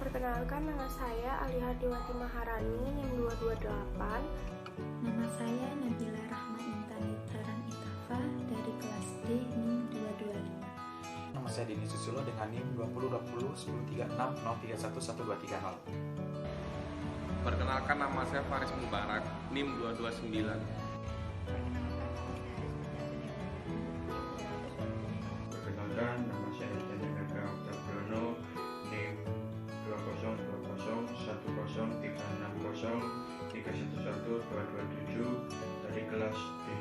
Perkenalkan, nama saya Alihadiwati Maharani, NIM 228. Nama saya Nabila Rahma Intani Taran Itafa dari kelas D NIM 225. Nama saya Dini Susulo dengan NIM 2020 1036 0311230. Perkenalkan, nama saya Faris Mubarak, NIM 229. Perkenalkan, nama saya Chandra Oktabrono, NIM 202010360311227 dari kelas D.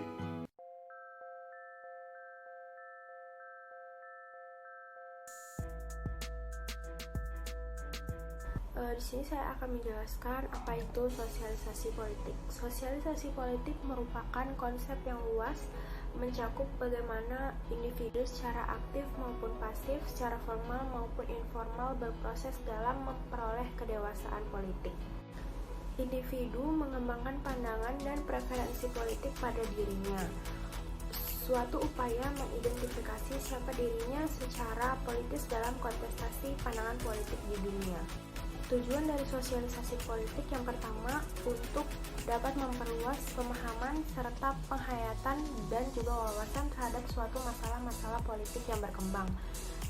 Di sini saya akan menjelaskan apa itu sosialisasi politik. Sosialisasi politik merupakan konsep yang luas, mencakup bagaimana individu secara aktif maupun pasif, secara formal maupun informal berproses dalam memperoleh kedewasaan politik. Individu mengembangkan pandangan dan preferensi politik pada dirinya. Suatu upaya mengidentifikasi siapa dirinya secara politis dalam kontestasi pandangan politik di dunia. Tujuan dari sosialisasi politik yang pertama untuk dapat memperluas pemahaman serta penghayatan dan juga wawasan terhadap suatu masalah-masalah politik yang berkembang.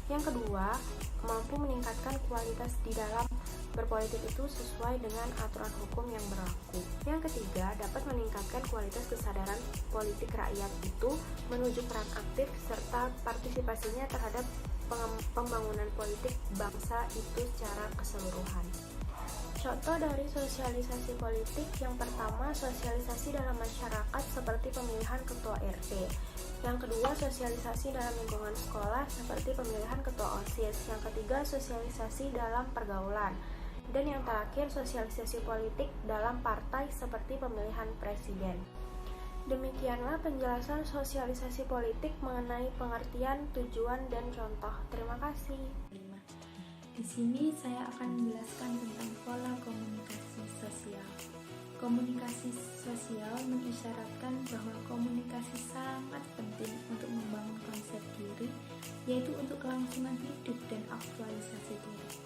Yang kedua, mampu meningkatkan kualitas di dalam berpolitik itu sesuai dengan aturan hukum yang berlaku. Yang ketiga, dapat meningkatkan kualitas kesadaran politik rakyat itu menuju peran aktif serta partisipasinya terhadap pembangunan politik bangsa itu secara keseluruhan. Contoh dari sosialisasi politik yang pertama, sosialisasi dalam masyarakat seperti pemilihan ketua RT. Yang kedua, sosialisasi dalam lingkungan sekolah seperti pemilihan ketua OSIS. Yang ketiga, sosialisasi dalam pergaulan. Dan yang terakhir, sosialisasi politik dalam partai seperti pemilihan presiden. Demikianlah penjelasan sosialisasi politik mengenai pengertian, tujuan, dan contoh. Terima kasih. Di sini saya akan menjelaskan tentang pola komunikasi sosial. Komunikasi sosial mengisyaratkan bahwa komunikasi sangat penting untuk membangun konsep diri, yaitu untuk kelangsungan hidup dan aktualisasi diri.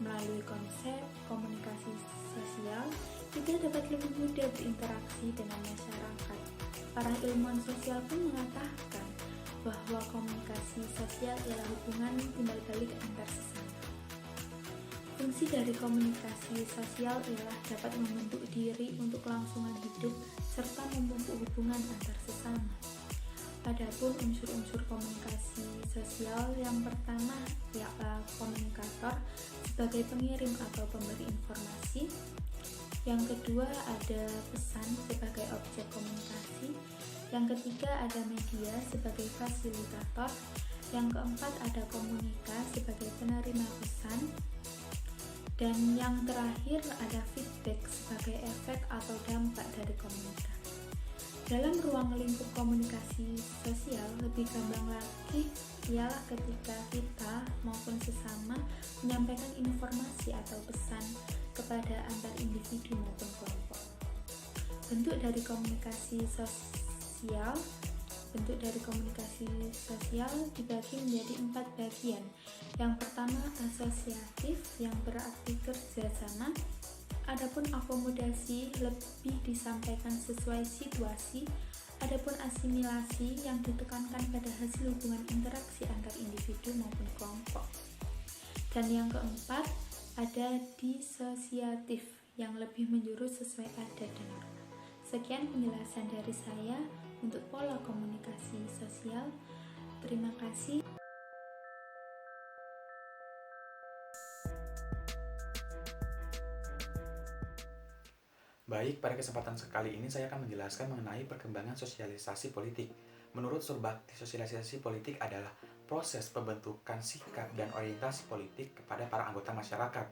Melalui konsep komunikasi sosial, kita dapat lebih mudah berinteraksi dengan masyarakat. Para ilmuwan sosial pun mengatakan bahwa komunikasi sosial ialah hubungan timbal balik antar sesama. Fungsi dari komunikasi sosial ialah dapat membentuk diri untuk kelangsungan hidup serta memupuk hubungan antar sesama. Adapun unsur-unsur komunikasi sosial yang pertama ialah komunikator sebagai pengirim atau pemberi informasi. Yang kedua ada pesan sebagai objek komunikasi. Yang ketiga ada media sebagai fasilitator. Yang keempat ada komunika sebagai penerima pesan. Dan yang terakhir ada feedback sebagai efek atau dampak dari komunikasi. Dalam ruang lingkup komunikasi sosial lebih gampang lagi ialah ketika kita maupun sesama menyampaikan informasi atau pesan kepada antar individu maupun kelompok. Bentuk dari komunikasi sosial dibagi menjadi 4 bagian. Yang pertama asosiatif yang berarti kerjasama. Adapun akomodasi lebih disampaikan sesuai situasi. Adapun asimilasi yang ditekankan pada hasil hubungan interaksi antar individu maupun kelompok. Dan yang keempat ada disosiatif yang lebih menjurus sesuai adat dan norma. Sekian penjelasan dari saya untuk pola komunikasi sosial. Terima kasih. Baik, pada kesempatan sekali ini saya akan menjelaskan mengenai perkembangan sosialisasi politik. Menurut Surbakti, sosialisasi politik adalah proses pembentukan sikap dan orientasi politik kepada para anggota masyarakat.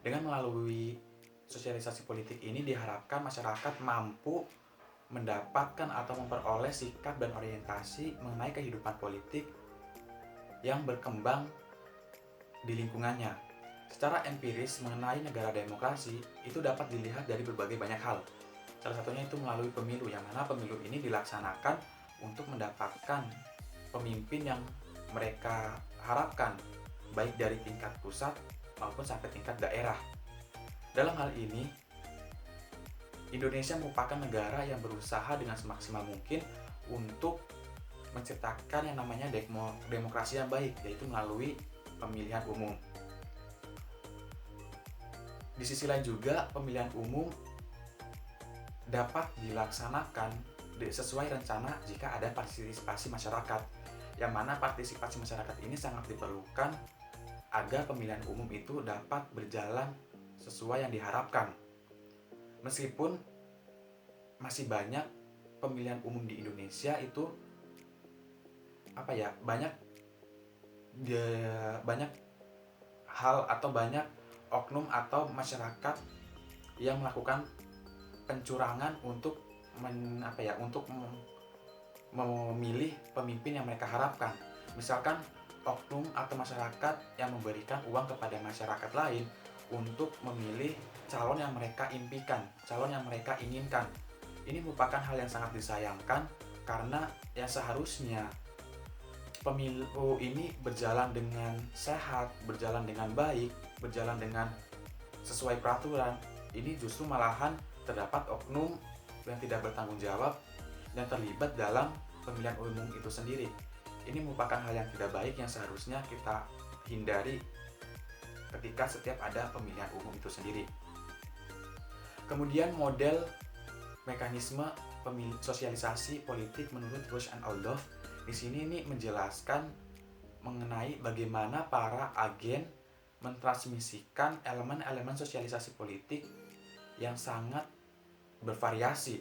Dengan melalui sosialisasi politik ini diharapkan masyarakat mampu mendapatkan atau memperoleh sikap dan orientasi mengenai kehidupan politik yang berkembang di lingkungannya. Secara empiris mengenai negara demokrasi itu dapat dilihat dari berbagai banyak hal. Salah satunya itu melalui pemilu, yang mana pemilu ini dilaksanakan untuk mendapatkan pemimpin yang mereka harapkan, baik dari tingkat pusat maupun sampai tingkat daerah. Dalam hal ini, Indonesia merupakan negara yang berusaha dengan semaksimal mungkin untuk menciptakan yang namanya demokrasi yang baik, yaitu melalui pemilihan umum. Di sisi lain juga, pemilihan umum dapat dilaksanakan sesuai rencana jika ada partisipasi masyarakat, yang mana partisipasi masyarakat ini sangat diperlukan agar pemilihan umum itu dapat berjalan sesuai yang diharapkan. Meskipun masih banyak pemilihan umum di Indonesia itu banyak hal atau banyak oknum atau masyarakat yang melakukan pencurangan untuk memilih pemimpin yang mereka harapkan. Misalkan oknum atau masyarakat yang memberikan uang kepada masyarakat lain untuk memilih calon yang mereka impikan, calon yang mereka inginkan. Ini merupakan hal yang sangat disayangkan karena yang seharusnya pemilu ini berjalan dengan sehat, berjalan dengan baik, berjalan dengan sesuai peraturan. Ini justru malahan terdapat oknum yang tidak bertanggung jawab dan terlibat dalam pemilihan umum itu sendiri. Ini merupakan hal yang tidak baik yang seharusnya kita hindari ketika setiap ada pemilihan umum itu sendiri. Kemudian model mekanisme sosialisasi politik menurut Rush and Aldous di sini ini menjelaskan mengenai bagaimana para agen mentransmisikan elemen-elemen sosialisasi politik yang sangat bervariasi.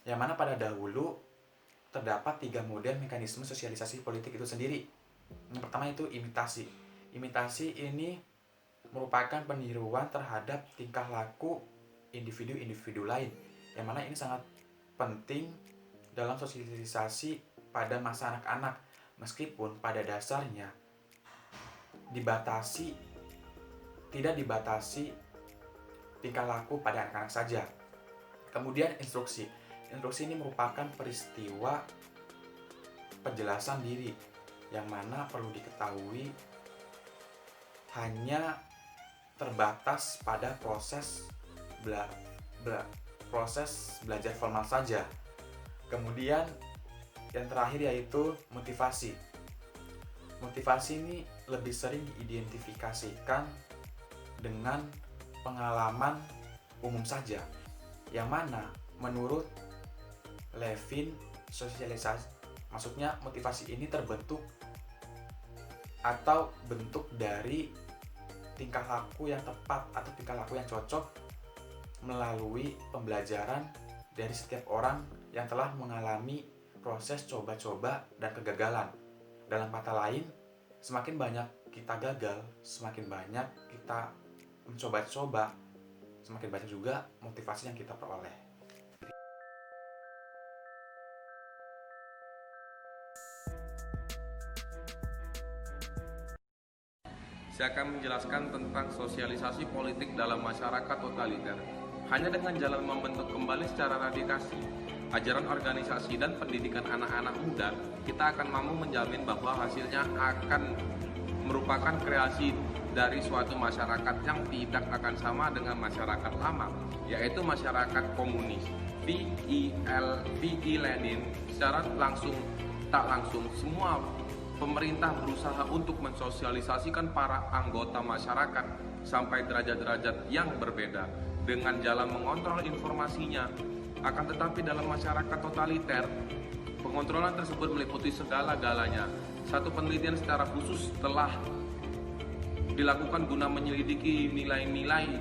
Yang mana pada dahulu terdapat 3 model mekanisme sosialisasi politik itu sendiri. Yang pertama itu imitasi. Imitasi ini merupakan peniruan terhadap tingkah laku individu-individu lain, yang mana ini sangat penting dalam sosialisasi pada masa anak-anak, meskipun pada dasarnya tidak dibatasi tingkah laku pada anak-anak saja. Kemudian instruksi. Instruksi ini merupakan peristiwa penjelasan diri, yang mana perlu diketahui hanya terbatas pada proses belajar formal saja. Kemudian yang terakhir yaitu motivasi. Motivasi ini lebih sering diidentifikasikan dengan pengalaman umum saja, yang mana menurut Levin maksudnya motivasi ini terbentuk atau bentuk dari tingkah laku yang tepat atau tingkah laku yang cocok melalui pembelajaran dari setiap orang yang telah mengalami proses coba-coba dan kegagalan. Dalam kata lain, semakin banyak kita gagal, semakin banyak kita mencoba-coba, semakin banyak juga motivasi yang kita peroleh. Saya akan menjelaskan tentang sosialisasi politik dalam masyarakat totaliter. Hanya dengan jalan membentuk kembali secara radikasi ajaran organisasi dan pendidikan anak-anak muda, kita akan mampu menjamin bahwa hasilnya akan merupakan kreasi dari suatu masyarakat yang tidak akan sama dengan masyarakat lama, yaitu masyarakat komunis. V.E. Lenin secara tak langsung semua pemerintah berusaha untuk mensosialisasikan para anggota masyarakat sampai derajat-derajat yang berbeda dengan jalan mengontrol informasinya. Akan tetapi dalam masyarakat totaliter, pengontrolan tersebut meliputi segala-galanya. Satu penelitian secara khusus telah dilakukan guna menyelidiki nilai-nilai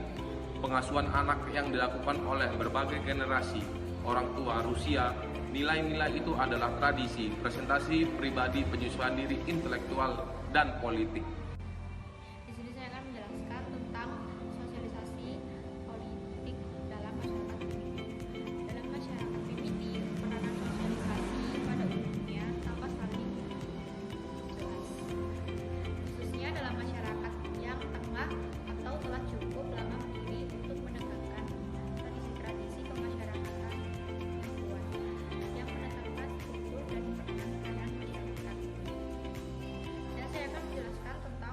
pengasuhan anak yang dilakukan oleh berbagai generasi orang tua Rusia. Nilai-nilai itu adalah tradisi, presentasi pribadi, penyesuaian diri intelektual, dan politik. Di sini saya akan menjelaskan tentang sosialisasi politik dalam masyarakat primitif. Dalam masyarakat primitif, peranan sosialisasi pada umumnya tanpa saling jelas. Khususnya dalam masyarakat yang tengah atau telah cukup lama berdiri untuk menegakkan tradisi-tradisi kemasyarakatan yang menetapkan kultur dan kepercayaan masyarakat. Dan saya akan menjelaskan tentang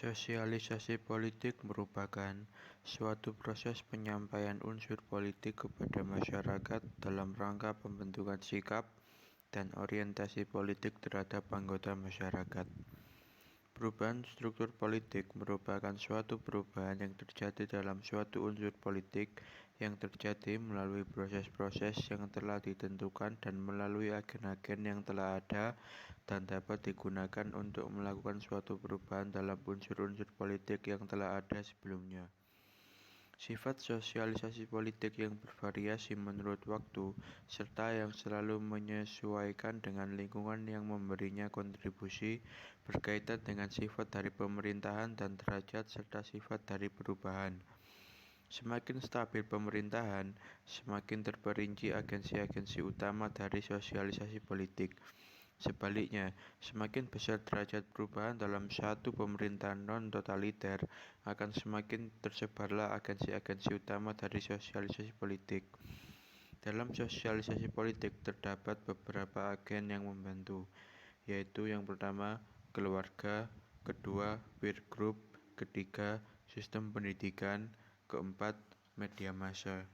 Sosialisasi politik merupakan suatu proses penyampaian unsur politik kepada masyarakat dalam rangka pembentukan sikap dan orientasi politik terhadap anggota masyarakat. Perubahan struktur politik merupakan suatu perubahan yang terjadi dalam suatu unsur politik yang terjadi melalui proses-proses yang telah ditentukan dan melalui agen-agen yang telah ada dan dapat digunakan untuk melakukan suatu perubahan dalam unsur-unsur politik yang telah ada sebelumnya. Sifat sosialisasi politik yang bervariasi menurut waktu, serta yang selalu menyesuaikan dengan lingkungan yang memberinya kontribusi, berkaitan dengan sifat dari pemerintahan dan derajat serta sifat dari perubahan. Semakin stabil pemerintahan, semakin terperinci agensi-agensi utama dari sosialisasi politik. Sebaliknya, semakin besar derajat perubahan dalam satu pemerintahan non-totaliter, akan semakin tersebarlah agensi-agensi utama dari sosialisasi politik. Dalam sosialisasi politik terdapat beberapa agen yang membantu, yaitu yang pertama, keluarga, kedua, peer group, ketiga, sistem pendidikan, keempat, media massa.